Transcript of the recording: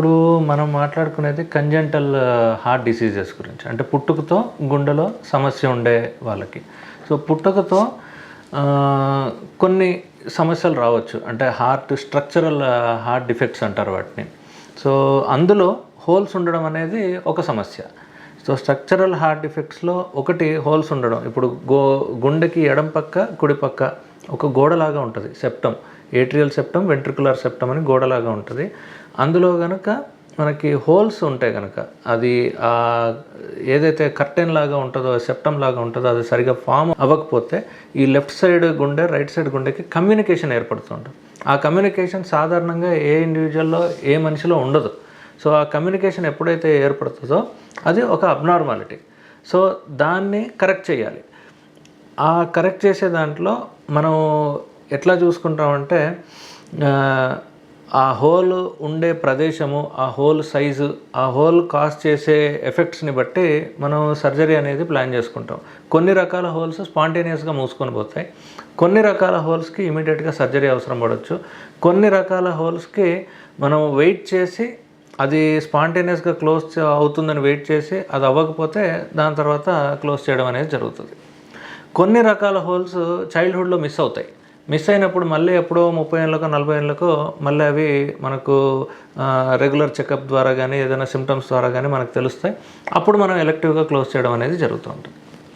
ఇప్పుడు మనం మాట్లాడుకునేది కంజెంటల్ హార్ట్ డిసీజెస్ గురించి. అంటే పుట్టుకతో గుండెలో సమస్య ఉండే వాళ్ళకి. సో పుట్టుకతో కొన్ని సమస్యలు రావచ్చు. అంటే స్ట్రక్చరల్ హార్ట్ డిఫెక్ట్స్ అంటారు వాటిని. సో అందులో హోల్స్ ఉండడం అనేది ఒక సమస్య. సో స్ట్రక్చరల్ హార్ట్ డిఫెక్ట్స్లో ఒకటి హోల్స్ ఉండడం. ఇప్పుడు గుండెకి ఎడం పక్క కుడి పక్క ఒక గోడలాగా ఉంటుంది. Septum, atrial septum, ventricular septum అని గోడలాగా ఉంటుంది. అందులో కనుక మనకి హోల్స్ ఉంటాయి కనుక అది ఏదైతే కర్టెన్ లాగా ఉంటుందో, సెప్టమ్ లాగా ఉంటుందో అది సరిగా ఫామ్ అవ్వకపోతే ఈ లెఫ్ట్ సైడ్ గుండె రైట్ సైడ్ గుండెకి కమ్యూనికేషన్ ఏర్పడుతుంటుంది. ఆ కమ్యూనికేషన్ సాధారణంగా ఏ ఇండివిజువల్లో ఏ మనిషిలో ఉండదు. సో ఆ కమ్యూనికేషన్ ఎప్పుడైతే ఏర్పడుతుందో అది ఒక అబ్నార్మాలిటీ. సో దాన్ని కరెక్ట్ చేయాలి. ఆ కరెక్ట్ చేసే దాంట్లో మనం ఎట్లా చూసుకుంటామంటే ఆ హోల్ ఉండే ప్రదేశము, ఆ హోల్ సైజు, ఆ హోల్ కాజ్ చేసే ఎఫెక్ట్స్ని బట్టి మనం సర్జరీ అనేది ప్లాన్ చేసుకుంటాం. కొన్ని రకాల హోల్స్ స్పాంటేనియస్గా మూసుకొని పోతాయి. కొన్ని రకాల హోల్స్కి ఇమీడియట్గా సర్జరీ అవసరం పడవచ్చు. కొన్ని రకాల హోల్స్కి మనం వెయిట్ చేసి అది స్పాంటేనియస్గా క్లోజ్ అవుతుందని వెయిట్ చేసి అది అవ్వకపోతే దాని తర్వాత క్లోజ్ చేయడం అనేది జరుగుతుంది. కొన్ని రకాల హోల్స్ చైల్డ్హుడ్లో మిస్ అవుతాయి. మిస్ అయినప్పుడు మళ్ళీ ఎప్పుడో 30 ఏళ్ళకో 40 ఏళ్ళకో మళ్ళీ అవి మనకు రెగ్యులర్ చెకప్ ద్వారా కానీ ఏదైనా సిమ్టమ్స్ ద్వారా కానీ మనకు తెలుస్తాయి. అప్పుడు మనం ఎలెక్టివ్గా క్లోజ్ చేయడం అనేది జరుగుతూ ఉంటుంది.